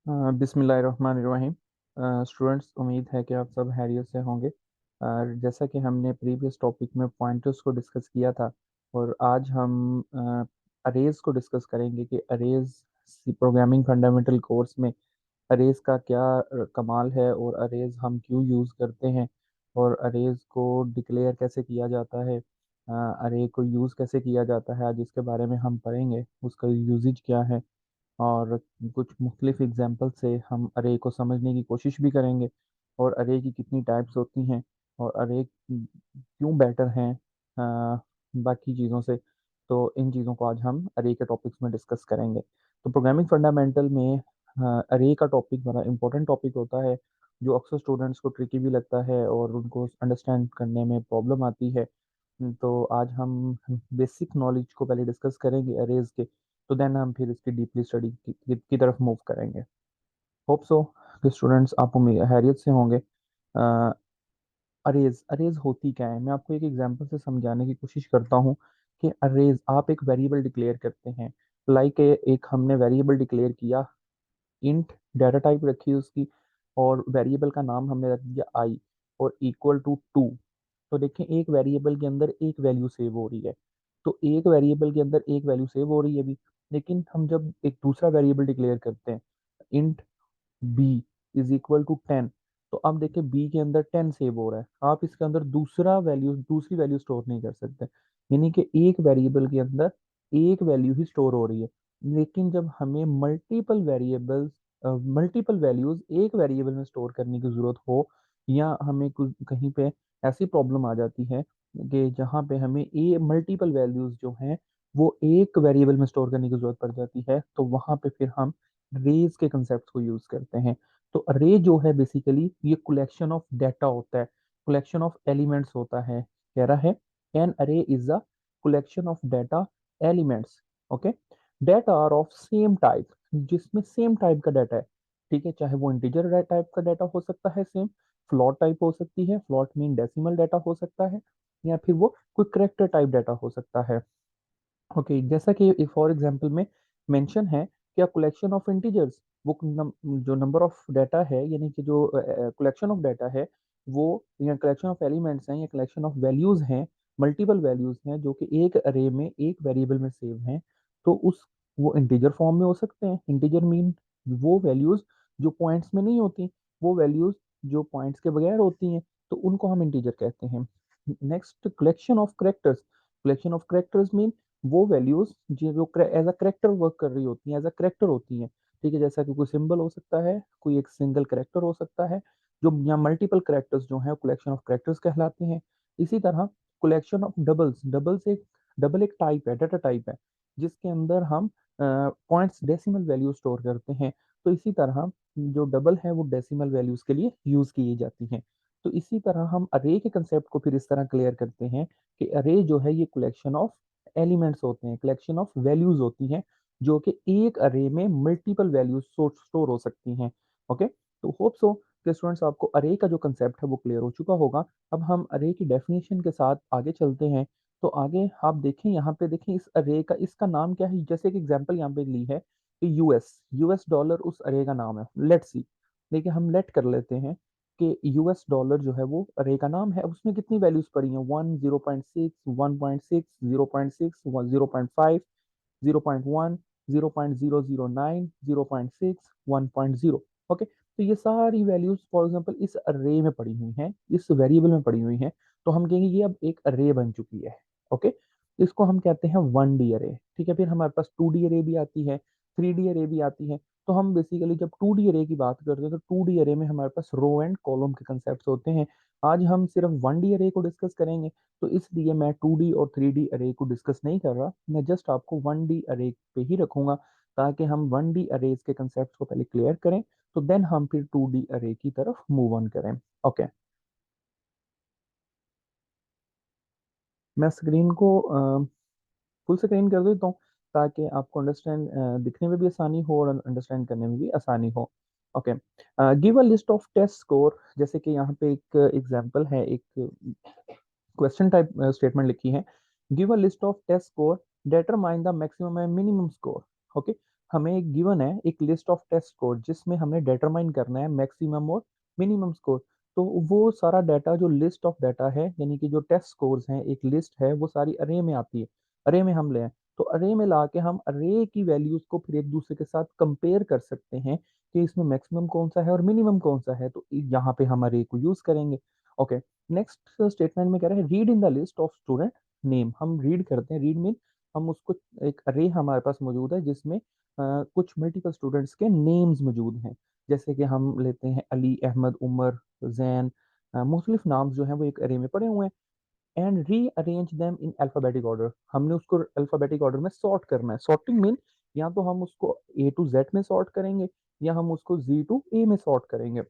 बिस्मिल्लाहिर्रहमानिर्रहीम। स्टूडेंट्स, उम्मीद है कि आप सब खैरियत से होंगे। जैसा कि हमने प्रीवियस टॉपिक में पॉइंटर्स को डिस्कस किया था, और आज हम अरेज को डिस्कस करेंगे कि अरेज प्रोग्रामिंग फंडामेंटल कोर्स में अरेज का क्या कमाल है, और अरेज हम क्यों यूज़ करते हैं, और अरेज को डिक्लेयर कैसे किया जाता है, अरे को यूज़ कैसे किया जाता है, आज इसके बारे में हम पढ़ेंगे। उसका यूजेज क्या है, और कुछ मुख्तलिफ एग्जाम्पल से हम अरे को समझने की कोशिश भी करेंगे, और अरे की कितनी टाइप्स होती हैं, और अरे क्यों बेटर हैं बाकी चीज़ों से। तो इन चीज़ों को आज हम अरे के टॉपिक्स में डिस्कस करेंगे। तो प्रोग्रामिंग फंडामेंटल में अरे का टॉपिक बड़ा इंपॉर्टेंट टॉपिक होता है, जो अक्सर स्टूडेंट्स को ट्रिकी भी लगता है और उनको अंडरस्टैंड करने में प्रॉब्लम आती है। तो आज हम बेसिक नॉलेज को पहले डिस्कस करेंगे अरेज के, तो देन हम फिर इसकी डीपली स्टडी की तरफ मूव करेंगे। होप सो कि स्टूडेंट्स आप उम्मीद हैरियत से होंगे। अरेज अरेज होती क्या है, मैं आपको एक एग्जांपल से समझाने की कोशिश करता हूँ कि अरेज आप एक वेरिएबल डिक्लेयर करते हैं। लाइक एक हमने वेरिएबल डिक्लेयर किया, इंट डाटा टाइप रखी उसकी, और वेरिएबल का नाम हमने रख दिया आई, और इक्वल टू 2। तो देखें, एक वेरिएबल के अंदर एक वैल्यू सेव हो रही है। तो एक वेरिएबल के अंदर एक वैल्यू सेव हो रही है अभी। लेकिन हम जब एक दूसरा वेरिएबल डिक्लेयर करते हैं, int B is equal to 10, तो अब देखिए बी के अंदर 10 सेव हो रहा है। आप इसके अंदर दूसरी वैल्यू स्टोर नहीं कर सकते, यानी कि एक वेरिएबल के अंदर एक वैल्यू ही स्टोर हो रही है। लेकिन जब हमें मल्टीपल वैल्यूज एक वेरिएबल में स्टोर करने की जरूरत हो, या हमें कुछ कहीं पे ऐसी प्रॉब्लम आ जाती है कि जहाँ पे हमें ए मल्टीपल वैल्यूज जो हैं वो एक वेरिएबल में स्टोर करने की जरूरत पड़ जाती है, तो वहां पे फिर हम रेज के कंसेप्ट को यूज करते हैं। तो अरे जो है बेसिकली ये कलेक्शन ऑफ डाटा होता है, कलेक्शन ऑफ एलिमेंट्स होता है। कह रहा है an array is a collection of data elements. Okay, data are of same type, जिसमें सेम टाइप का डाटा है। ठीक है, चाहे वो इंटीजर टाइप का डाटा हो सकता है, सेम फ्लोट टाइप हो सकती है, फ्लोट मीन डेसिमल डाटा हो सकता है, या फिर वो कोई करेक्टर टाइप डाटा हो सकता है। ओके, जैसा कि फॉर एग्जांपल में मेंशन है कि अ कलेक्शन ऑफ इंटीजर्स, वो जो नंबर ऑफ डाटा है, यानी कि जो कलेक्शन ऑफ डाटा है, वो या कलेक्शन ऑफ एलिमेंट्स हैं, या कलेक्शन ऑफ वैल्यूज हैं, मल्टीपल वैल्यूज हैं जो कि एक अरे में एक वेरिएबल में सेव हैं। तो उस वो इंटीजर फॉर्म में हो सकते हैं। इंटीजर मीन वो वैल्यूज जो पॉइंट्स में नहीं होती, वो वैल्यूज जो पॉइंट्स के बगैर होती हैं, तो उनको हम इंटीजर कहते हैं। Next, collection of characters. Collection of characters mean वो वैल्यूज जो एज अ करेक्टर वर्क कर रही होती हैं, एज अ करेक्टर होती हैं। ठीक है, जैसा कि कोई सिंबल हो सकता है, कोई एक सिंगल करेक्टर हो सकता है, जो या मल्टीपल करेक्टर्स जो है कलेक्शन ऑफ करेक्टर्स कहलाते हैं। इसी तरह कलेक्शन ऑफ डबल्स, डबल एक टाइप है, डाटा टाइप है, जिसके अंदर हम पॉइंट्स डेसिमल वैल्यू स्टोर करते हैं। तो इसी तरह जो डबल है वो डेसिमल वैल्यूज के लिए यूज की जाती हैं। तो इसी तरह हम अरे के कंसेप्ट को फिर इस तरह क्लियर करते हैं कि अरे जो है ये कलेक्शन ऑफ एलिमेंट्स होते हैं, कलेक्शन ऑफ वैल्यूज होती हैं, जो कि एक अरे में मल्टीपल वैल्यूज स्टोर हो सकती हैं। ओके, तो होप सो कि स्टूडेंट्स आपको अरे का जो कंसेप्ट है वो क्लियर हो चुका होगा। अब हम अरे की डेफिनेशन के साथ आगे चलते हैं। तो आगे आप देखें, यहाँ पे देखें इस अरे का, इसका नाम क्या है। जैसे कि एग्जांपल यहाँ पे ली है कि यूएस डॉलर उस अरे का नाम है। लेट्स सी, देखिए हम लेट कर लेते हैं कि यूएस डॉलर जो है वो अरे का नाम है। उसमें कितनी वैल्यूज पड़ी हैं? 1, 0.6, 1.6, 0.6, 0.5, 0.1, 0.009, 0.6, 1.0। ओके, तो ये सारी वैल्यूज फॉर एग्जांपल इस अरे में पड़ी हुई हैं, इस वेरिएबल में पड़ी हुई हैं। तो हम कहेंगे ये अब एक अरे बन चुकी है। ओके, इसको हम कहते हैं 1D अरे। ठीक है, फिर हमारे पास 2D अरे भी आती है, 3D अरे भी आती है। तो हम बेसिकली जब 2D अरे की बात करते हैं, तो 2D अरे में हमारे पास रो एंड कॉलम के कंसेप्ट होते हैं। आज हम सिर्फ 1D अरे को डिस्कस करेंगे, तो इसलिए मैं 2D और 3D अरे को डिस्कस नहीं कर रहा। मैं जस्ट आपको 1D अरे पे ही रखूंगा, ताकि हम 1D अरेज के कंसेप्ट को पहले क्लियर करें, तो देन हम फिर 2D अरे की तरफ मूव ऑन करें। ओके, मैं स्क्रीन को फुल स्क्रीन कर देता हूँ, ताकि आपको अंडरस्टैंड दिखने में भी आसानी हो और अंडरस्टैंड करने में भी आसानी हो। Okay, give a list of test score. जैसे कि यहाँ पे एक एग्जांपल है, एक क्वेश्चन टाइप स्टेटमेंट लिखी है। Give a list of test score, determine the maximum and minimum score. Okay, हमें गिवन है एक लिस्ट ऑफ टेस्ट स्कोर जिसमें हमने डिटरमाइन करना है मैक्सिमम और मिनिमम स्कोर। तो वो सारा डाटा जो लिस्ट ऑफ डाटा है यानी कि जो टेस्ट स्कोर्स हैं एक लिस्ट है वो सारी अरे में आती है। अरे में हम लें तो अरे में ला के हम अरे की वैल्यूज को फिर एक दूसरे के साथ कंपेयर कर सकते हैं कि इसमें मैक्सिमम कौन सा है और मिनिमम कौन सा है, तो यहाँ पे हम अरे को यूज करेंगे। ओके, नेक्स्ट स्टेटमेंट में कह रहे हैं read in the list of student name. हम रीड करते हैं, रीड मीन हम उसको, एक अरे हमारे पास मौजूद है जिसमें कुछ मल्टीपल स्टूडेंट्स के नेम्स मौजूद हैं। जैसे कि हम लेते हैं अली, अहमद, उमर, जैन, मुख्तलिफ नाम जो हैं वो एक अरे में पड़े हुए हैं। And re arrange them in alphabetic order, हमने उसको अल्फाबेटिक ऑर्डर में सॉर्ट करना है। सॉर्टिंग मीन या तो हम उसको ए टू जेड में सॉर्ट करेंगे या हम उसको जी टू ए में सॉर्ट करेंगे।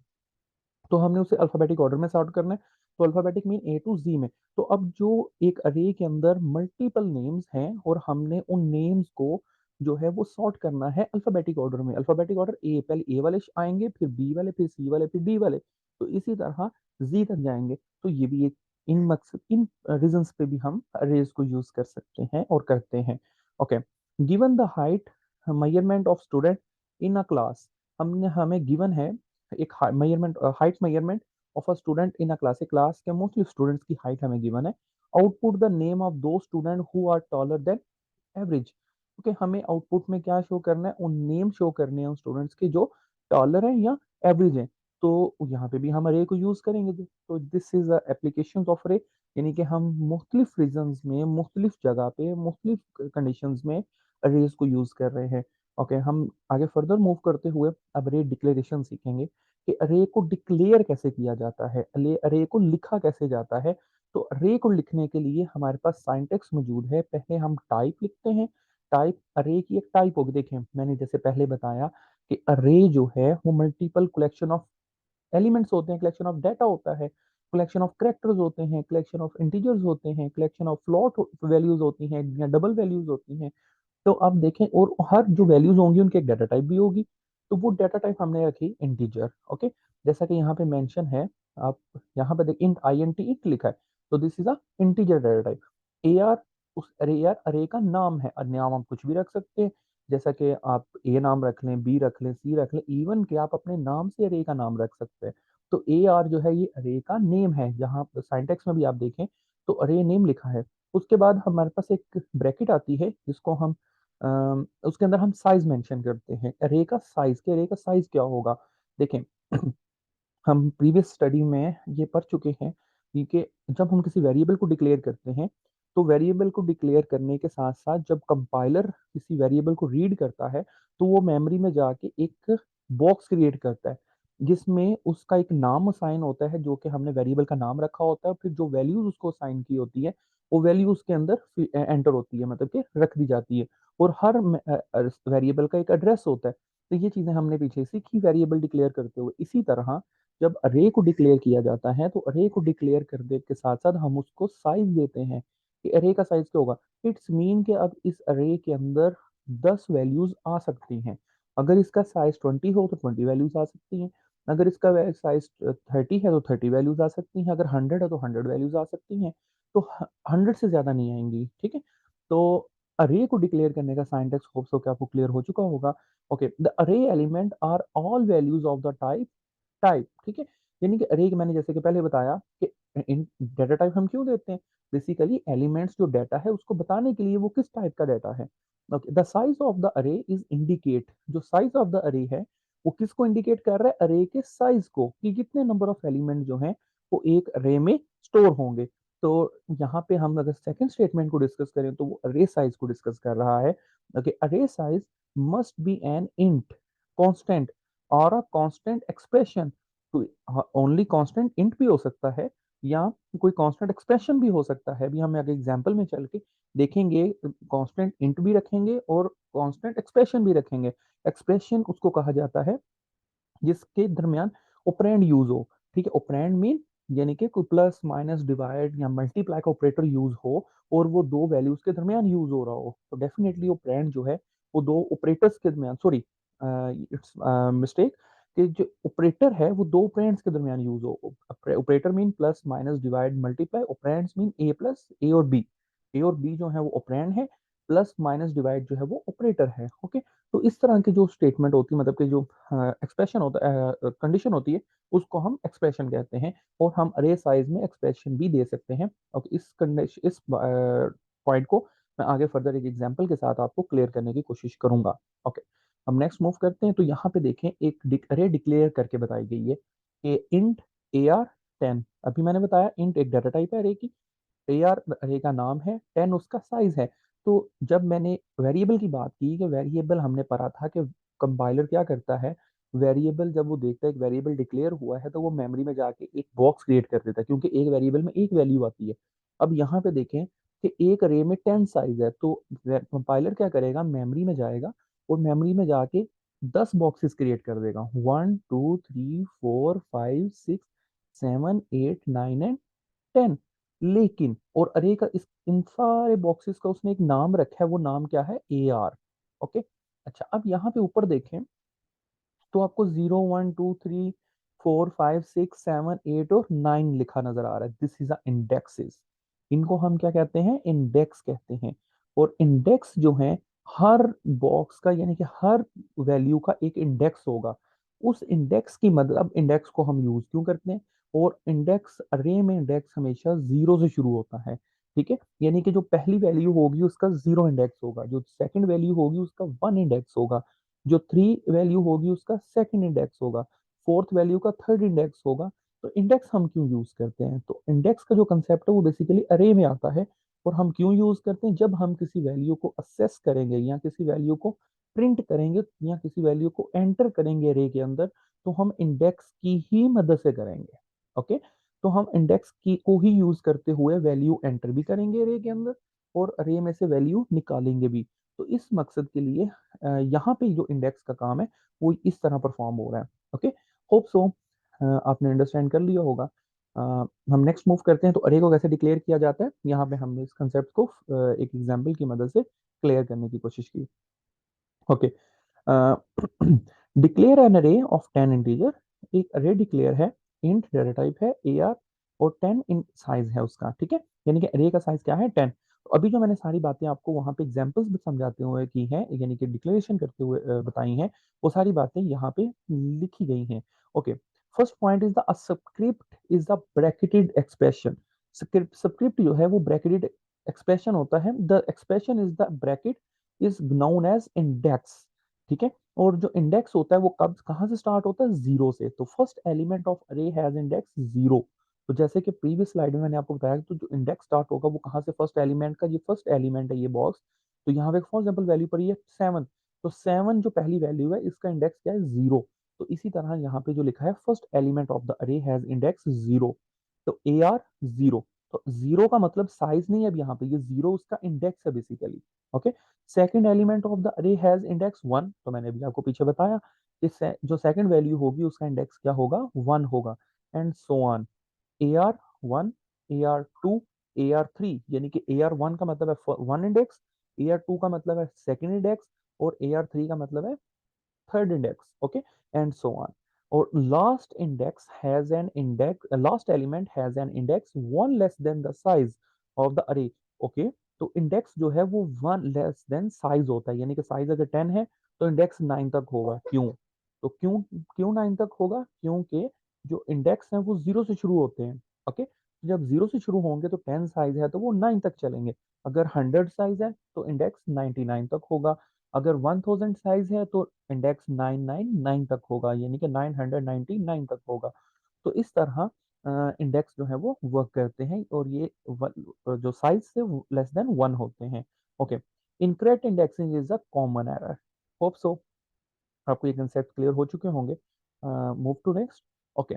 तो हमने उसे अल्फाबेटिक ऑर्डर में सॉर्ट करना है, तो अल्फाबेटिक मीन ए टू जी में। तो अब जो एक अरे के अंदर मल्टीपल नेम्स हैं और हमने उन नेम्स को जो है वो सॉर्ट करना है अल्फाबेटिक ऑर्डर में। अल्फाबेटिक ऑर्डर ए, पहले ए वाले आएंगे, फिर बी वाले, फिर सी वाले, फिर डी वाले, तो इसी तरह जी तक जाएंगे। तो ये भी एक इन मकसद इन रीजंस पे भी हम अरेज को यूज कर सकते हैं और करते हैं। Okay, given the height measurement of student in a class, हमने हमें गिवन है एक measurement, height measurement of a student in a class, एक क्लास के मोस्टली स्टूडेंट्स की हाइट हमें गिवन है। आउटपुट द नेम ऑफ दो student who are taller than average. Okay, हमें आउटपुट में क्या शो करना है, उन नेम शो करने हैं उन स्टूडेंट्स के जो टॉलर हैं या एवरेज हैं। तो यहाँ पे भी हम अरे को यूज करेंगे। तो दिस इज एप्लीकेशन ऑफ अरे, यानी कि हम मुख्तलिफ रीजन्स में, मुख्तलिफ जगह पे, मुख्तलिफ कंडीशंस में अरेज को यूज कर रहे हैं। ओके, हम आगे फर्दर मूव करते हुए अब अरे डिक्लेरेशन सीखेंगे कि अरे को डिक्लेयर कैसे किया जाता है, अरे अरे को लिखा कैसे जाता है। तो अरे को लिखने के लिए हमारे पास सिंटैक्स मौजूद है। पहले हम टाइप लिखते हैं। टाइप, अरे की एक टाइप होगी, देखें मैंने जैसे पहले बताया कि अरे जो है वो मल्टीपल कलेक्शन ऑफ एलिमेंट्स होते हैं, कलेक्शन ऑफ डाटा होता है, कलेक्शन ऑफ कैरेक्टर्स होते हैं, कलेक्शन ऑफ इंटीजर्स होते हैं, कलेक्शन ऑफ फ्लोट वैल्यूज होती हैं या डबल वैल्यूज होती हैं। तो अब देखें, और हर जो वैल्यूज होंगी उनकी एक डाटा टाइप भी होगी। तो वो डाटा टाइप हमने रखी इंटीजर। ओके, जैसा कि यहाँ पे मेंशन है, आप यहाँ पे देख int I N T int लिखा है, तो this is a integer data type. A R, उस अरे यार अरे का नाम है, और नाम हम कुछ भी रख सकते हैं, जैसा कि आप ए नाम रख लें, बी रख लें, सी रख लें, इवन कि आप अपने नाम से अरे का नाम रख सकते हैं। तो ए आर जो है ये अरे का नेम है, जहाँ साइंटेक्स में भी आप देखें तो अरे नेम लिखा है। उसके बाद हमारे पास एक ब्रैकेट आती है जिसको हम उसके अंदर हम साइज मेंशन करते हैं, अरे का साइज, के अरे का साइज क्या होगा। देखें हम प्रीवियस स्टडी में ये पढ़ चुके हैं कि जब हम किसी वेरिएबल को डिक्लेयर करते हैं तो वेरिएबल को डिक्लेयर करने के साथ साथ जब कंपाइलर किसी वेरिएबल को रीड करता है तो वो मेमोरी में जाके एक बॉक्स क्रिएट करता है जिसमें उसका एक नाम असाइन होता है जो कि हमने वेरिएबल का नाम रखा होता है, फिर जो वैल्यूज उसको असाइन की होती है वो वैल्यू उसके अंदर एंटर होती है, मतलब कि रख दी जाती है। और हर वेरिएबल का एक एड्रेस होता है। तो ये चीजें हमने पीछे सीखी वेरिएबल डिक्लेयर करते हुए। इसी तरह जब अरे को डिक्लेयर किया जाता है तो अरे को डिक्लेयर करने के साथ साथ हम उसको साइज देते हैं कि अरे का साइज क्या होगा। इट्स मीन कि अब इस अरे के अंदर 10 वैल्यूज आ सकती हैं। अगर इसका साइज 20 हो तो 20 वैल्यूज आ सकती हैं। अगर इसका साइज 30 है तो 30 वैल्यूज आ सकती हैं। अगर 100 है तो 100 वैल्यूज आ सकती हैं। तो 100 से ज्यादा नहीं आएंगी, ठीक है। तो अरे को डिक्लेयर करने का सिंटैक्स होप सो कि आपको क्लियर हो चुका होगा। Okay, the array element are all values of the type type, ठीक है। यानी कि अरे मैंने जैसे कि पहले बताया कि इन डाटा टाइप हम क्यों देते हैं, बेसिकली एलिमेंट्स जो डाटा है उसको बताने के लिए वो किस टाइप का डाटा है। Okay, the size of the अरे इज इंडिकेट, जो साइज ऑफ द अरे है वो किसको इंडिकेट कर रहा है, अरे के साइज को, कि कितने नंबर ऑफ एलिमेंट जो हैं वो एक अरे में स्टोर होंगे। तो यहाँ पे हम अगर सेकंड स्टेटमेंट को डिस्कस करें तो वो अरे साइज को डिस्कस कर रहा है। Okay, array size must be an int constant और अ कांस्टेंट एक्सप्रेशन। तो ओनली कांस्टेंट इंट भी हो सकता है या कोई कांस्टेंट एक्सप्रेशन भी हो सकता है। अभी हम आगे एग्जांपल में चल के देखेंगे, कांस्टेंट इंट भी रखेंगे और कांस्टेंट एक्सप्रेशन भी रखेंगे। एक्सप्रेशन उसको कहा जाता है जिसके दरमियान ऑपरेंड यूज हो, ठीक है। ऑपरेंड मीन यानी कि कोई प्लस माइनस डिवाइड या मल्टीप्लाई का ऑपरेटर यूज हो और वो दो वैल्यूज के दरमियान यूज हो रहा हो, तो डेफिनेटली ऑपरेंड जो है वो दो ऑपरेटर्स के दरमियान, सॉरी इट्स मिस्टेक, कि जो ऑपरेटर है वो दो ऑपरेंड्स के दरमियान यूज हो। Operator mean plus minus divide multiply, operands mean A plus A और बी। ए और बी जो है वो ऑपरेंड है, प्लस माइनस डिवाइड जो है वो ऑपरेटर है। ओके, तो इस तरह की जो स्टेटमेंट होती है, मतलब कि जो एक्सप्रेशन होता है, कंडीशन होती है, उसको हम एक्सप्रेशन कहते हैं। और हम अरे साइज में एक्सप्रेशन भी दे सकते हैं। ओके, इस कंडीशन, इस पॉइंट को मैं आगे फर्दर एक एग्जांपल के साथ आपको क्लियर करने की कोशिश करूंगा। ओके, हम नेक्स्ट मूव करते हैं। तो यहाँ पे देखें, एक अरे डिक्लेयर करके बताई गई है कि इंट AR10। अभी मैंने बताया इंट एक डाटा टाइप है अरे की, AR अरे का नाम है, 10 उसका साइज है। तो जब मैंने वेरिएबल की बात की कि वेरिएबल हमने पढ़ा था कि कंपाइलर क्या करता है, वेरिएबल जब वो देखता है एक वेरिएबल डिक्लेयर हुआ है तो वो मेमोरी में जाके एक बॉक्स क्रिएट कर देता है, क्योंकि एक वेरिएबल में एक वैल्यू आती है। अब यहाँ पे देखें कि एक अरे में 10 साइज है, तो कंपाइलर क्या करेगा, मेमोरी में जाएगा और मेमोरी में जाके 10 बॉक्सेस क्रिएट कर देगा, 1 2 3 4 5 6 7 8 9 एंड 10। लेकिन और अरे का इस इन सारे बॉक्सेस का उसने एक नाम रखा है, वो नाम क्या है, AR। ओके, अच्छा, अब यहाँ पे ऊपर देखें तो आपको 0 1 2 3 4 5 6 7 8 और 9 लिखा नजर आ रहा है। This is a indexes. इनको हम क्या कहते हैं, इंडेक्स कहते हैं। और इंडेक्स जो है, हर बॉक्स का यानी कि हर वैल्यू का एक इंडेक्स होगा। उस इंडेक्स की मदद, अब इंडेक्स को हम यूज क्यों करते हैं, और इंडेक्स अरे में इंडेक्स हमेशा जीरो से शुरू होता है। ठीक है, यानी कि जो पहली वैल्यू होगी उसका जीरो इंडेक्स होगा, जो सेकंड वैल्यू होगी उसका वन इंडेक्स होगा, जो थ्री वैल्यू होगी उसका सेकंड इंडेक्स होगा, फोर्थ वैल्यू का थर्ड इंडेक्स होगा। तो इंडेक्स हम क्यों यूज करते हैं, तो इंडेक्स का जो कंसेप्ट है वो बेसिकली अरे में आता है। और हम क्यों यूज करते हैं, जब हम किसी वैल्यू को असेस करेंगे या किसी वैल्यू को प्रिंट करेंगे या किसी वैल्यू को एंटर करेंगे अरे के अंदर, तो हम इंडेक्स की ही मदद से करेंगे। ओके, तो हम इंडेक्स की को ही यूज करते हुए वैल्यू एंटर भी करेंगे अरे के अंदर और अरे में से वैल्यू निकालेंगे भी। तो इस मकसद के लिए यहाँ पे जो इंडेक्स का काम है वो इस तरह परफॉर्म हो रहा है। ओके, होप सो आपने अंडरस्टैंड कर लिया होगा। अ, हम नेक्स्ट मूव करते हैं। तो अरे को कैसे डिक्लेयर किया जाता है, यहाँ पे हमने इस कंसेप्ट को एक एग्जांपल की मदद से क्लियर करने की कोशिश की। ओके, डिक्लेयर एन अरे ऑफ 10 इंटीजर। एक अरे डिक्लेयर है, इंट डाटा टाइप है AR और 10 इन साइज है उसका। ठीक है, यानी कि अरे का साइज क्या है, 10। तो अभी जो मैंने सारी बातें आपको वहां पे एग्जांपल्स भी समझाते हुए की हैं, यानी कि डिक्लेरेशन करते हुए बताई हैं, वो सारी बातें यहाँ पे लिखी गई हैं। Okay, first point is the subscript is the bracketed expression. Subscript जो है वो ब्रैकेटेड एक्सप्रेशन होता है। The expression is the bracket is known as index. ठीक है, और जो इंडेक्स होता है वो कब कहाँ से स्टार्ट होता है, जीरो से। तो फर्स्ट एलिमेंट ऑफ अरे हैज इंडेक्स जीरो। तो जैसे कि प्रीवियस स्लाइड में मैंने आपको बताया, तो जो इंडेक्स स्टार्ट होगा वो कहाँ से, फर्स्ट एलिमेंट का, ये फर्स्ट एलिमेंट है ये बॉक्स। तो यहाँ पे फॉर एग्जाम्पल वैल्यू पड़ी है 7। तो 7 जो पहली वैल्यू है इसका इंडेक्स क्या है, जीरो। तो इसी तरह यहाँ पे जो लिखा है, फर्स्ट एलिमेंट ऑफ द अरे हैज इंडेक्स जीरो। तो AR जीरो। तो जीरो का मतलब साइज नहीं है, अब यहाँ पे ये जीरो उसका इंडेक्स है basically. Okay, second element of the अरे हैज इंडेक्स 1। तो मैंने अभी आपको पीछे बताया कि जो सेकंड वैल्यू होगी उसका इंडेक्स क्या होगा, 1 होगा। And so on, AR1, AR2, AR3, यानी कि AR1 का मतलब है वन इंडेक्स, AR2 का मतलब है सेकंड इंडेक्स और AR3 का मतलब है third index. Okay, and so on. और last element has an index one less than the size of the array. Okay, तो इंडेक्स जो है वो वन लेस देन साइज होता है, यानी कि साइज अगर 10 है तो इंडेक्स 9 तक होगा। क्यों, तो क्यों क्यों 9 तक होगा, क्योंकि जो इंडेक्स है वो जीरो से शुरू होते हैं। ओके, जब जीरो से शुरू होंगे तो 10 साइज है तो वो 9 तक चलेंगे। अगर 100 साइज है तो इंडेक्स 99 तक होगा। अगर 1000 साइज है तो इंडेक्स 999 तक होगा, यानी कि 999 तक होगा। तो इस तरह इंडेक्स जो है वो वर्क करते हैं, और ये जो साइज से लेस देन वन होते हैं। Okay, incorrect indexing is a common error. Hope so आपको ये कंसेप्ट क्लियर हो चुके होंगे। Move to next. ओके,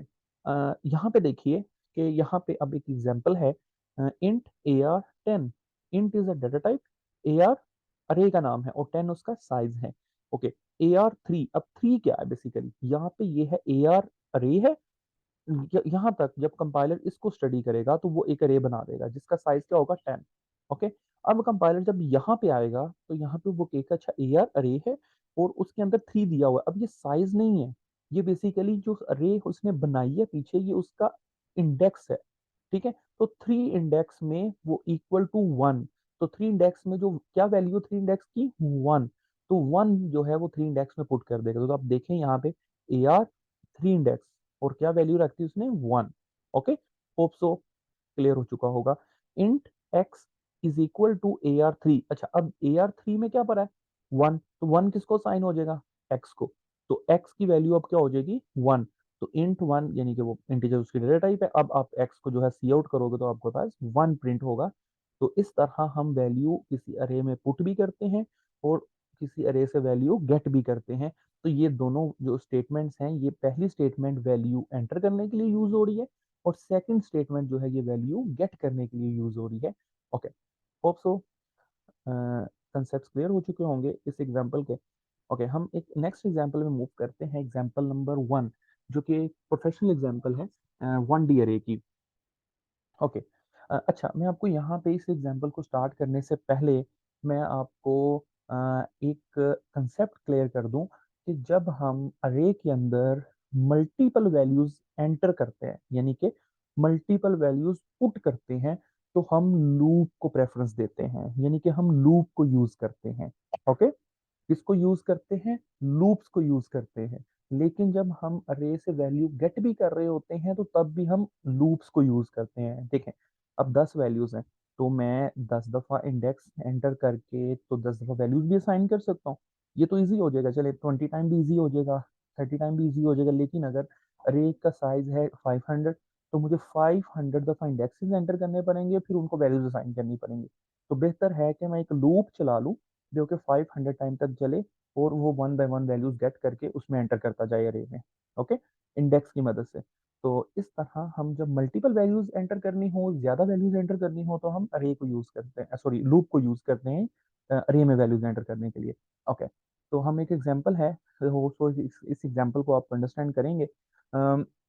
यहाँ पे देखिए कि यहाँ पे अब एक एग्जांपल है, int AR10। Int is a data type, AR अरे का नाम है और 10 उसका साइज है। ओके, AR3, अब 3 क्या है बेसिकली, यहाँ पे ये है AR अरे है। यहाँ तक जब कंपाइलर इसको स्टडी करेगा तो वो एक अरे बना देगा जिसका साइज क्या होगा, 10। ओके, अब कंपाइलर जब यहाँ पे आएगा तो यहाँ पे वो कहेगा अच्छा AR अरे है और उसके अंदर 3 दिया हुआ है। अब ये साइज नहीं है, ये बेसिकली जो अरे उसने बनाई है पीछे, ये उसका इंडेक्स है। ठीक है, तो 3 इंडेक्स में वो इक्वल टू 1। तो थ्री इंडेक्स में जो क्या वैल्यू थ्री इंडेक्स की, वन, तो वन जो है वो थ्री इंडेक्स में पुट कर देगा। तो आप देखें यहाँ पे ए आर थ्री इंडेक्स और क्या वैल्यू रखती है उसने, one. Okay, hope so clear हो चुका होगा। Int x is equal to A R three. अच्छा, अब ए आर थ्री में क्या पड़ा है, वन, तो वन किसको साइन हो जाएगा, एक्स को। तो एक्स की वैल्यू अब क्या हो जाएगी, वन। तो इंट वन यानी कि वो इंटीजर उसकी डेटा टाइप है। अब आप एक्स को जो है सी आउट करोगे तो आपके पास वन प्रिंट होगा। तो इस तरह हम वैल्यू किसी अरे में पुट भी करते हैं और किसी अरे से वैल्यू गेट भी करते हैं। तो ये दोनों जो स्टेटमेंट्स हैं, ये पहली स्टेटमेंट वैल्यू एंटर करने के लिए यूज हो रही है और सेकंड स्टेटमेंट जो है ये वैल्यू गेट करने के लिए यूज हो रही है। ओके, होप सो कंसेप्ट क्लियर हो चुके होंगे इस एग्जांपल के। ओके, हम एक नेक्स्ट एग्जांपल में मूव करते हैं, एग्जांपल नंबर वन, जो कि एक प्रोफेशनल एग्जांपल है वन डी अरे की। ओके, अच्छा, मैं आपको यहाँ पे इस एग्जांपल को स्टार्ट करने से पहले मैं आपको एक कंसेप्ट क्लियर कर दूं कि जब हम अरे के अंदर मल्टीपल वैल्यूज एंटर करते हैं, यानी कि मल्टीपल वैल्यूज पुट करते हैं, तो हम लूप को प्रेफरेंस देते हैं, यानी कि हम लूप को यूज करते हैं। ओके, किसको यूज करते हैं, लूप्स को यूज करते हैं। लेकिन जब हम अरे से वैल्यू गेट भी कर रहे होते हैं तो तब भी हम लूप्स को यूज करते हैं। देखें, अब 10 वैल्यूज हैं, तो मैं 10 दफा इंडेक्स एंटर करके तो 10 दफा वैल्यूज भी असाइन कर सकता हूँ। ये तो इजी हो जाएगा, चले 20 टाइम भी इजी हो जाएगा, 30 टाइम भी इजी हो जाएगा। लेकिन अगर अरे का साइज है 500, तो मुझे 500 दफा इंडेक्सेस एंटर करने पड़ेंगे, फिर उनको वैल्यूज असाइन करनी पड़ेंगी। तो बेहतर है कि मैं एक लूप चला लूँ जो कि 500 टाइम तक चले और वो one by one values get करके उसमें एंटर करता जाए अरे में। ओके, इंडेक्स की मदद से। तो इस तरह हम जब मल्टीपल वैल्यूज एंटर करनी हो, ज्यादा वैल्यूज एंटर करनी हो, तो हम अरे को यूज करते हैं, सॉरी लूप को यूज करते हैं अरे में वैल्यूज एंटर करने के लिए। ओके, तो हम एक एग्जांपल है, तो इस एग्जांपल को आप अंडरस्टैंड करेंगे।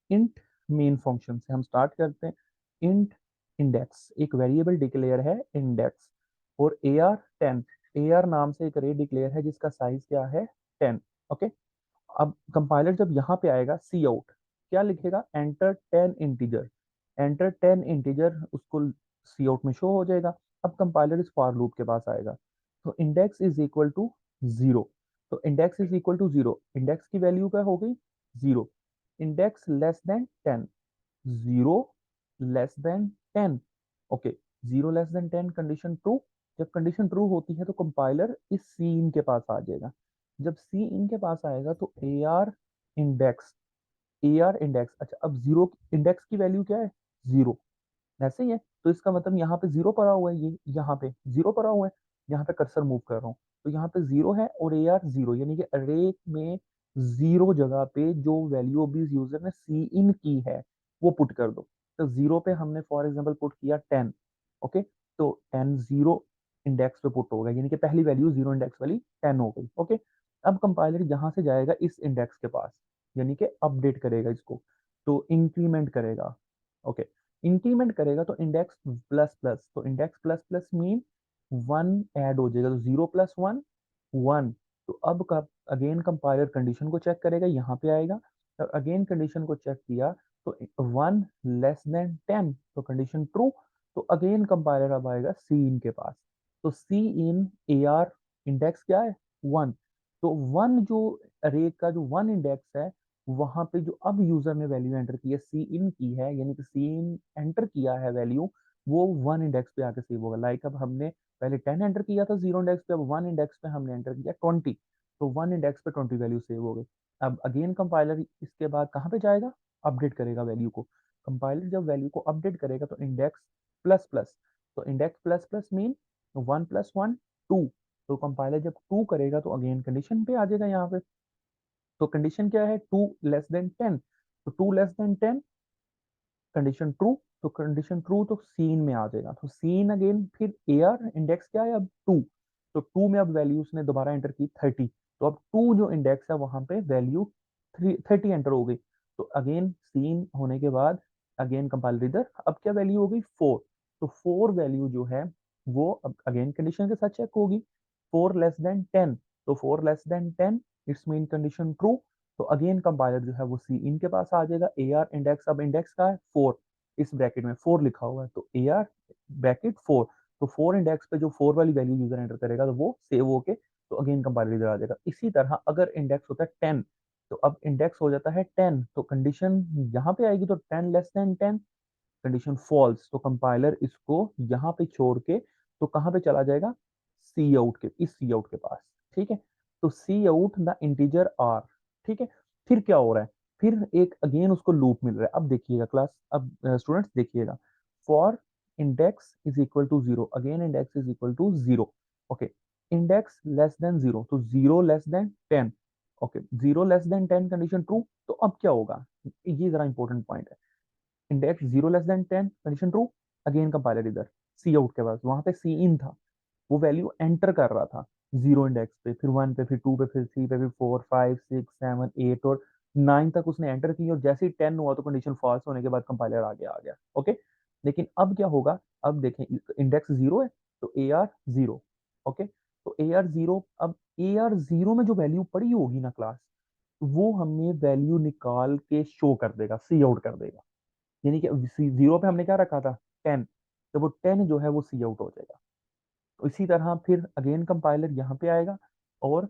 इंट मेन फंक्शन से हम स्टार्ट करते हैं। इंट इंडेक्स एक वेरिएबल डिक्लेयर है इंडेक्स, और A R ten, A R नाम से एक अरे डिक्लेयर है जिसका साइज क्या है, 10। ओके, अब कंपाइलर जब यहाँ पे आएगा सी आउट, क्या लिखेगा, एंटर 10 इंटीजर। एंटर 10 इंटीजर उसको सी आउट में शो हो जाएगा। अब कंपाइलर इस फॉर लूप के पास आएगा, तो index is equal to zero. तो index is equal to zero, index की वैल्यू क्या हो गई, zero. Index less than 10, zero less than 10। Okay, zero less than 10 condition true. जब कंडीशन ट्रू होती है तो कंपाइलर इस सी इन के पास आ जाएगा। जब सी इन के पास आएगा तो A R index, A R index, अच्छा अब जीरो इंडेक्स की वैल्यू क्या है, जीरो, ऐसे ही है। तो इसका मतलब यहाँ पे जीरो पड़ा हुआ है, ये यहाँ पे जीरो पड़ा हुआ है, यहाँ पे कर्सर मूव कर रहा हूँ तो यहाँ पे जीरो है और ए आर जीरो, यानी कि अरे में जीरो जगह पे जो वैल्यू अभी यूजर ने सी इन की है वो पुट कर दो। तो जीरो पे हमने फॉर एग्जाम्पल पुट किया 10। ओके, तो 10 जीरो इंडेक्स पे पुट हो गया, यानी कि पहली वैल्यू जीरो इंडेक्स वाली 10 हो गई। ओके, अब कंपाइलर यहाँ से जाएगा इस इंडेक्स के पास, यानी कि अपडेट करेगा इसको, तो इंक्रीमेंट करेगा। ओके, इंक्रीमेंट करेगा तो इंडेक्स प्लस प्लस, तो index plus plus mean one add हो जाएगा, तो जीरो प्लस वन, वन। तो अब अगेन कंपाइलर कंडीशन को चेक करेगा, यहाँ पे आएगा, तो अगेन कंडीशन को चेक किया तो वन लेस देन 10, तो कंडीशन ट्रू। तो अगेन कंपाइलर अब आएगा सी इन के पास, तो सी इन ए आर इंडेक्स क्या है, वन। तो वन जो अरे का जो वन इंडेक्स है, वहां पे जो अब यूजर ने वैल्यू एंटर की है, सी इन की है, यानी कि सी इन एंटर किया है वैल्यू, वो वन इंडेक्स पे आके सेव होगा। लाइक अब हमने पहले 10 एंटर किया था जीरो इंडेक्स पे, अब वन इंडेक्स पे हमने एंटर किया 20, तो वन इंडेक्स पे 20 वैल्यू सेव हो गई। अब अगेन कंपाइलर इसके बाद कहाँ पे जाएगा, अपडेट करेगा वैल्यू को। कंपाइलर जब वैल्यू को अपडेट करेगा तो इंडेक्स प्लस प्लस, तो index plus plus mean one plus one, two. तो कंपाइलर जब टू करेगा तो अगेन कंडीशन पे आ जाएगा यहाँ पे। तो कंडीशन क्या है, टू लेस देन 10, तो two less than 10 condition true, तो कंडीशन ट्रू तो सीन में आ जाएगा, तो सीन अगेन फिर ए आर इंडेक्स क्या है अब टू, तो टू में अब वैल्यूज ने दोबारा एंटर की 30, तो अब टू जो इंडेक्स है वहां पे वैल्यू 30 एंटर हो गई। तो अगेन सीन होने के बाद अगेन कंपाइलर इधर, अब क्या वैल्यू हो गई, फोर। तो फोर वैल्यू जो है वो अब अगेन कंडीशन के साथ चेक होगी, फोर लेस देन 10, तो four less than 10 it's mean condition true. तो अगेन कंपाइलर जो है वो सी इन के पास आ जाएगा, ए आर इंडेक्स, अब इंडेक्स का है फोर, इस ब्रैकेट में फोर लिखा हुआ है, तो ए आर ब्रैकेट फोर, तो 4 इंडेक्स पे जो 4 वाली वैल्यू यूजर एंटर करेगा तो वो सेव होके तो अगेन कंपाइलर इधर आ जाएगा। इसी तरह अगर इंडेक्स होता है 10, तो अब इंडेक्स हो जाता है 10, तो कंडीशन यहाँ पे आएगी तो 10 लेस देन 10, कंडीशन फॉल्स, तो कंपाइलर इसको यहाँ पे छोड़ के तो कहाँ पे चला जाएगा, सी आउट के, इस सी आउट के पास। ठीक है, तो सी आउट द इंटीजर आर। ठीक है, फिर क्या हो रहा है, फिर एक अगेन उसको लूप मिल रहा है। अब देखिएगा क्लास, अब स्टूडेंट्स देखिएगा, for index is equal to zero, again index is equal to zero. Okay, index less than zero, तो zero less than 10। Okay, zero less than 10 condition true, तो अब क्या होगा, ये जरा इंपॉर्टेंट पॉइंट है। Index zero less than 10 condition true, again compiler इधर सी out के पास, वहां पे सी इन था, वो वैल्यू एंटर कर रहा था जीरो इंडेक्स पे, फिर वन पे, फिर टू पे, फिर थ्री पे, फिर four, five, six, seven, eight और नाइन तक उसने एंटर की, और जैसे ही 10 हुआ तो कंडीशन फॉल्स होने के बाद कंपाइलर आगे आ गया। ओके, लेकिन अब क्या होगा, अब देखें इंडेक्स जीरो है तो ए आर जीरो। ओके, तो ए आर जीरो, अब ए आर जीरो में जो वैल्यू पड़ी होगी ना क्लास, वो हमें वैल्यू निकाल के शो कर देगा, सी आउट कर देगा। यानी कि जीरो पे हमने क्या रखा था, 10, तो वो 10 जो है वो सी आउट हो जाएगा। तो इसी तरह फिर अगेन कंपाइलर यहाँ पे आएगा और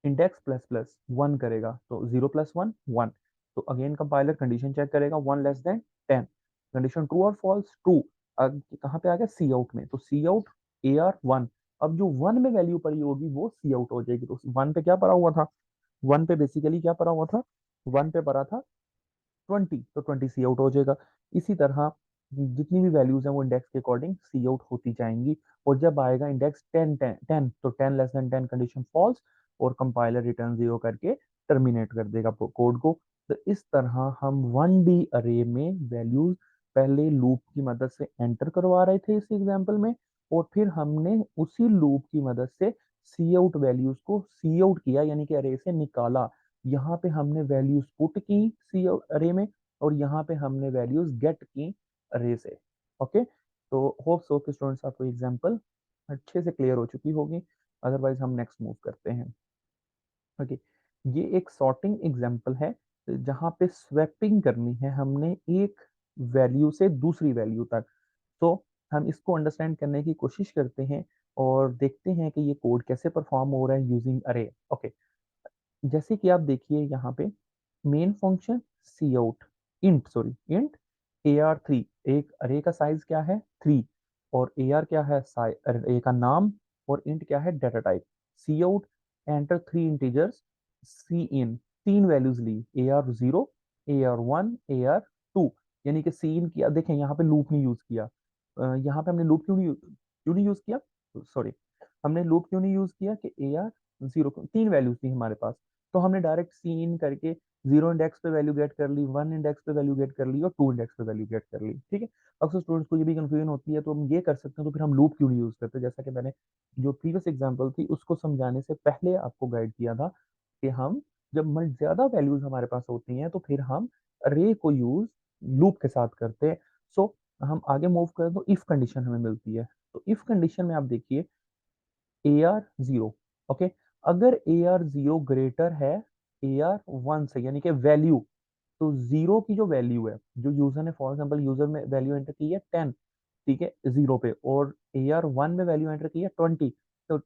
इंडेक्स प्लस प्लस वन करेगा, तो जीरो प्लस वन वन, तो अगेन कंपाइलर कंडीशन चेक करेगा, one less than 10, condition true और फॉल्स, ट्रू। अब कहाँ पे आ गया, सी आउट में, तो सी आउट ए आर वन। अब जो वन में वैल्यू पड़ी होगी वो सी आउट हो जाएगी। तो वन पे क्या पड़ा हुआ था, वन पे बेसिकली क्या पड़ा हुआ था, वन पे पड़ा था 20, तो 20 सी आउट हो जाएगा। इसी तरह जितनी भी वैल्यूज हैं वो इंडेक्स के अकॉर्डिंग सी आउट होती जाएंगी, और जब आएगा इंडेक्स 10 10 10, तो 10 लेस देन 10 कंडीशन फॉल्स, और कंपाइलर रिटर्न जीरो करके टर्मिनेट कर देगा कोड को। तो इस तरह हम 1D अरे में वैल्यूज पहले लूप की मदद से एंटर करवा रहे थे इस एग्जाम्पल में, और फिर हमने उसी लूप की मदद से सी आउट वैल्यूज को सी आउट किया, यानी कि अरे से निकाला। यहाँ पे हमने वैल्यूज पुट की सी अरे में, और यहाँ पे हमने वैल्यूज गेट की अरे से। ओके, तो होप सो कि स्टूडेंट्स आपको एग्जांपल अच्छे से क्लियर हो चुकी होगी। अदरवाइज हम नेक्स्ट मूव करते हैं। ओके, ये एक सॉर्टिंग एग्जांपल है जहाँ पे स्वैपिंग करनी है हमने एक वैल्यू से दूसरी वैल्यू तक। तो हम इसको अंडरस्टैंड करने की कोशिश करते हैं और देखते हैं कि ये कोड कैसे परफॉर्म हो रहा है यूजिंग अरे। ओके, जैसे कि आप देखिए यहाँ पे main function C out, int sorry int A R three, एक अरे का साइज क्या है, थ्री, और ए आर क्या है, अरे का नाम, और इंट क्या है, data type. C out enter three integers, C in तीन वैल्यूज ली, A R zero, A R one, A R two, यानी कि सी इन किया। देखें यहाँ पे लूप नहीं यूज किया, यहाँ पे हमने लूप क्यों नहीं यूज किया, सॉरी, हमने लूप क्यों नहीं यूज किया कि ए आर जीरो, तीन वैल्यूज थी हमारे पास, तो हमने डायरेक्ट सी इन करके जीरो इंडेक्स पे वैल्यू गेट कर ली, वन इंडेक्स पे वैल्यू गेट कर ली, और टू इंडेक्स पे वैल्यू गेट कर ली। ठीक है, अक्सर स्टूडेंट्स को ये भी कंफ्यूजन होती है, तो हम ये कर सकते हैं, तो फिर हम लूप क्यों नहीं यूज करते, जैसा कि मैंने जो प्रीवियस एग्जांपल थी उसको समझाने से पहले आपको गाइड किया था कि हम जब ज्यादा वैल्यूज हमारे पास होती हैं तो फिर हम अरे को यूज लूप के साथ करते हैं। सो हम आगे मूव करें तो इफ कंडीशन हमें मिलती है, तो इफ कंडीशन में आप देखिए ए आर जीरो। ओके, अगर ए आर जीरो ग्रेटर है ए आर वन से, यानी कि वैल्यू, तो जीरो की जो वैल्यू है, जो यूजर ने फॉर एग्जाम्पल यूजर में वैल्यू एंटर की है 10, ठीक है, जीरो पे, और ए आर वन में वैल्यू एंटर की है 20, तो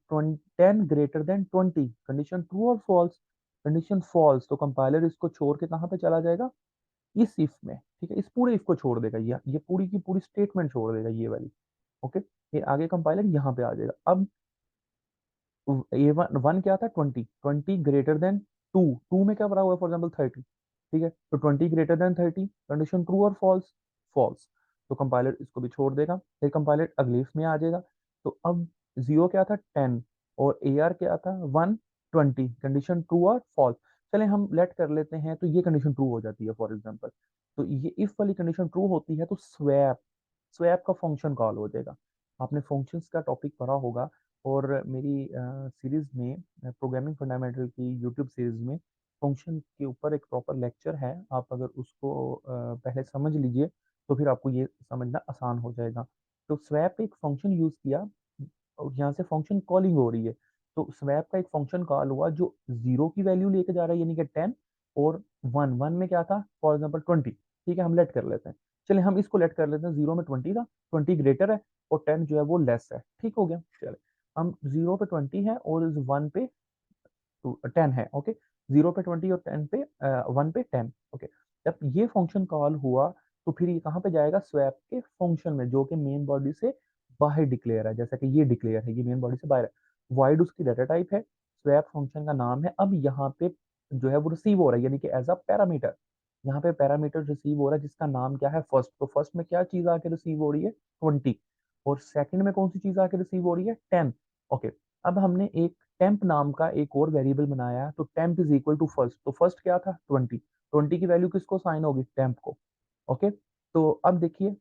10 ग्रेटर देन 20, कंडीशन ट्रू और फॉल्स, कंडीशन फॉल्स, तो कंपाइलर इसको छोड़ के कहाँ पे चला जाएगा, इस इफ में। ठीक है, इस पूरे इफ को छोड़ देगा, ये पूरी की पूरी स्टेटमेंट छोड़ देगा ये वाली। ओके, फिर आगे कंपाइलर यहाँ पे आ जाएगा। अब ए वन वन क्या था, 20, 20 ग्रेटर देन टू, टू में क्या भरा हुआ है फॉर एग्जाम्पल 30, ठीक है, तो 20 ग्रेटर देन 30, कंडीशन ट्रू और फॉल्स, फॉल्स, तो कंपाइलर इसको भी छोड़ देगा। फिर कंपाइलर अगले if में आ जाएगा, तो अब जीरो क्या था, 10, और ए आर क्या था, वन, 20, कंडीशन ट्रू और फॉल्स। चले हम लेट कर लेते हैं, तो ये कंडीशन ट्रू हो जाती है फॉर एग्जाम्पल, तो ये इफ वाली कंडीशन ट्रू होती है तो स्वैप, स्वैप का फंक्शन कॉल हो जाएगा। आपने फंक्शंस का टॉपिक पढ़ा होगा, और मेरी सीरीज में प्रोग्रामिंग फंडामेंटल की यूट्यूब सीरीज में फंक्शन के ऊपर एक प्रॉपर लेक्चर है, आप अगर उसको पहले समझ लीजिए तो फिर आपको ये समझना आसान हो जाएगा। तो स्वैप एक फंक्शन यूज किया, और यहाँ से फंक्शन कॉलिंग हो रही है, तो स्वैप का एक फंक्शन कॉल हुआ जो जीरो की वैल्यू लेके जा रहा है, यानी कि 10, और वन, वन में क्या था फॉर एग्जाम्पल 20, ठीक है, हम लेट कर लेते हैं। चले हम इसको लेट कर लेते हैं, 0 में 20 था, 20 ग्रेटर है और 10 जो है वो लेस है, ठीक हो गया। चले हम 0 पे 20 है और इस 1 पे 10 है, ओके। 0 पे 20 और 10 पे 1 पे 10, ओके। जब ये फंक्शन कॉल हुआ तो फिर ये कहाँ पे जाएगा, स्वैप के फंक्शन में, जो कि मेन बॉडी से बाहर डिक्लेयर है, जैसा कि ये डिक्लेयर है, ये मेन बॉडी से बाहर है। वॉइड उसकी डाटा टाइप है, स्वैप फंक्शन का नाम है। अब यहाँ पे जो है वो रिसीव हो रहा है, यानी कि एज अ पैरामीटर, यहाँ पे पैरामीटर रिसीव हो रहा है जिसका नाम क्या है, फर्स्ट। तो फर्स्ट में क्या चीज आके रिसीव हो रही है, 20, और सेकंड में कौन सी चीज आके रिसीव हो रही है, 10, ओके। अब हमने एक टेम्प नाम का एक और वेरिएबल बनाया है, तो temp is equal to first, तो फर्स्ट क्या था, 20, 20 की वैल्यू किसको साइन होगी, टेम्प को, ओके। तो अब देखिए,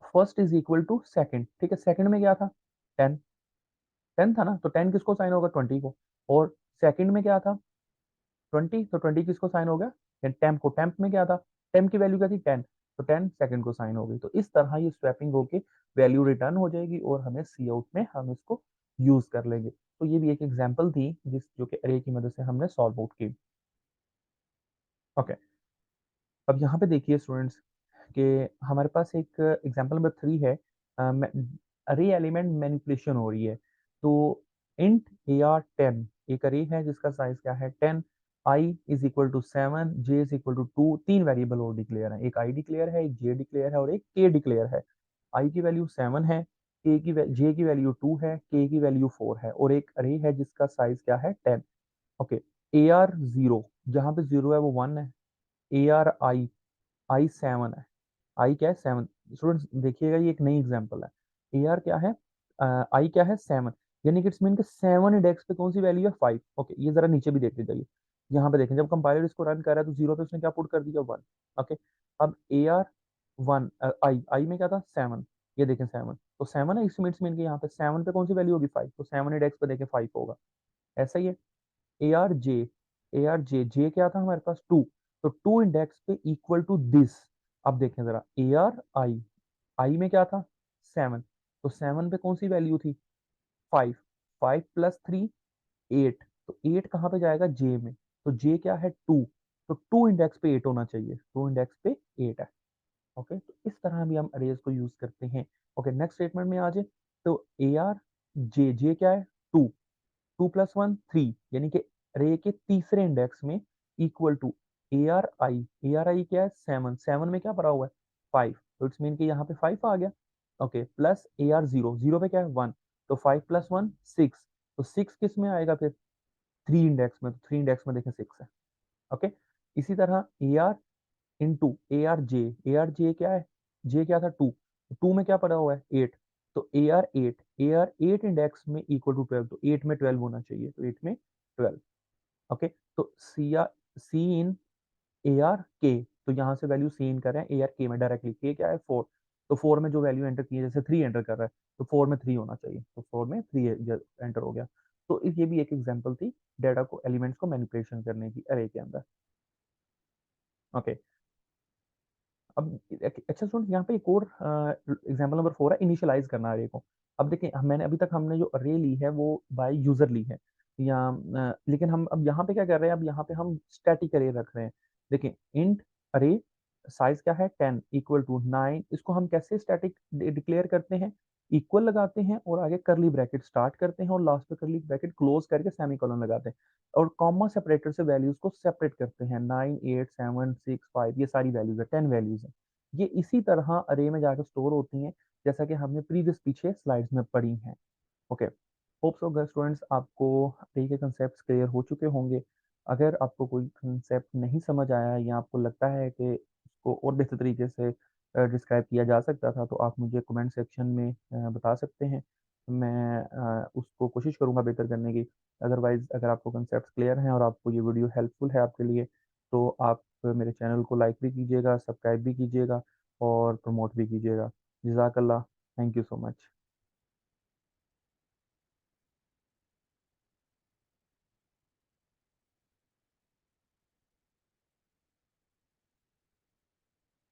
first is equal to second, ठीक है, सेकंड में क्या था, 10, 10 था ना, तो 10 किसको साइन होगा, 20 को। और सेकंड में क्या था, 20, तो 20 किसको साइन हो गया, टेम्प को। टेम्प में क्या था, टेम्प की वैल्यू क्या थी, 10, तो 10 सेकंड को साइन हो गई। तो इस तरह ये स्वैपिंग होके वैल्यू रिटर्न हो जाएगी और हमें सी आउट में हम इसको यूज कर लेंगे। तो ये भी एक एग्जांपल थी जिस जो कि अरे की मदद से हमने सॉल्व आउट की, ओके। अब यहाँ पे देखिए स्टूडेंट्स कि हमारे पास एक एग्जांपल नंबर 3 है, अरे एलिमेंट मैनिपुलेशन हो रही है। तो इंट ए आर 10 एक अरे है जिसका साइज क्या है, 10, I is equal to 7, J is equal to 2, तीन वेरिएबल और डिक्लेयर है, एक आई डिक्लेयर है, एक जे डिक्लेयर है और एक के डिक्लेयर है। आई की वैल्यू 7 है, के की जे की वैल्यू 2 है, के की वैल्यू 4 है, और एक अरे है जिसका साइज क्या है, 10, ओके। ए आर 0, जहाँ पे 0 है वो 1 है। ए आर आई, आई 7 है, आई क्या है, 7। स्टूडेंट्स देखिएगा ये एक नई एग्जांपल है। ए आर क्या है, आई क्या है, 7, यानी कि इट्स मीन कि 7 इंडेक्स पे कौन सी वैल्यू है, 5, ओके। ये जरा नीचे भी देखते जाइए, यहाँ पे देखें जब कंपाइलर इसको रन कर रहा है तो 0 पे उसने क्या पुट कर दिया, 1, ओके। अब ए आर 1, आई आई में क्या था, 7, ये देखें 7, तो 7 है, इसमें इट्स मीन कि यहाँ पे 7 पे कौन सी वैल्यू होगी, 5, तो 7 इंडेक्स पे देखें 5 होगा, ऐसा ही है। A R J, A R J, जे क्या था हमारे पास, 2, तो 2 इंडेक्स पे इक्वल टू दिस। अब देखें जरा, ए आर आई, आई में क्या था, 7, तो 7 पे कौन सी वैल्यू थी, 5, 5 प्लस 3, 8, तो 8 कहाँ पे जाएगा, जे में, तो जे क्या है, 2, तो 2 इंडेक्स पे 8 होना चाहिए, 2 इंडेक्स पे 8 है, ओके। तो इस तरह भी हम अरेज को यूज करते हैं, ओके। नेक्स्ट स्टेटमेंट में आ जाए, तो ए आर जे, जे क्या है, 2, 2 + 1 3, यानी कि रे के तीसरे इंडेक्स में equal to A R I, A R I क्या है, 7, 7 में क्या भरा हुआ है, 5, तो इट्स मीन कि यहाँ पे 5 आ गया, ओके। प्लस ए आर जीरो, जीरो पे क्या है, 1, तो 5 + 1 6, तो 6 किस में आएगा फिर, 3 इंडेक्स में, तो 3 इंडेक्स में देखें 6 है, ओके। इसी तरह A R into A R J क्या है, जे क्या था, 2, टू में क्या पड़ा हुआ है, 8, तो ए आर 8 इंडेक्स में इक्वल टू 12, तो 8 में 12 होना चाहिए, तो 8 में 12, ओके। तो सी इन ए आर के, तो यहाँ से वैल्यू सी इन कर रहे हैं ए आर के में डायरेक्टली, के क्या है, 4, तो 4 में जो वैल्यू एंटर की है, जैसे 3 एंटर कर रहा है तो 4 में 3 होना चाहिए, तो 4 में 3 एंटर हो गया। तो ये भी एक एग्जांपल थी डाटा को, एलिमेंट्स को मैनिपुलेशन करने की अरे के अंदर, ओके। अब अच्छा सुन, यहाँ पे एक और एग्जांपल नंबर 4 है, इनिशियलाइज करना अरे को। अब देखें मैंने अभी तक हमने जो अरे ली है वो बाय यूजर ली है, या लेकिन हम अब यहाँ पे क्या कर रहे हैं, अब यहाँ पे हम स्टैटिक अरे रख रहे हैं। देखें इंट अरे साइज क्या है, 10 इक्वल टू 9, इसको हम कैसे स्टैटिक डिक्लेयर करते हैं, इक्वल लगाते हैं और आगे करली ब्रैकेट स्टार्ट करते हैं और लास्ट पे करली ब्रैकेट क्लोज करके सेमीकोलन लगाते हैं, और कॉमा सेपरेटर से वैल्यूज को सेपरेट करते हैं, 9 8 7 6 5, ये सारी वैल्यूज है, 10 वैल्यूज है। ये इसी तरह अरे में जाकर स्टोर होती हैं, जैसा कि हमने प्रीवियस पीछे स्लाइड्स में पढ़ी हैं, ओके। होप सो स्टूडेंट्स आपको अरे के कंसेप्ट क्लियर हो चुके होंगे। अगर आपको कोई कंसेप्ट नहीं समझ आया या आपको लगता है कि उसको और बेहतर तरीके से डिस्क्राइब किया जा सकता था, तो आप मुझे कमेंट सेक्शन में बता सकते हैं, मैं उसको कोशिश करूंगा बेहतर करने की। अदरवाइज अगर आपको कंसेप्ट क्लियर हैं और आपको ये वीडियो हेल्पफुल है आपके लिए, तो आप मेरे चैनल को लाइक भी कीजिएगा, सब्सक्राइब भी कीजिएगा और प्रमोट भी कीजिएगा। जज़ाकल्लाह, थैंक यू सो मच।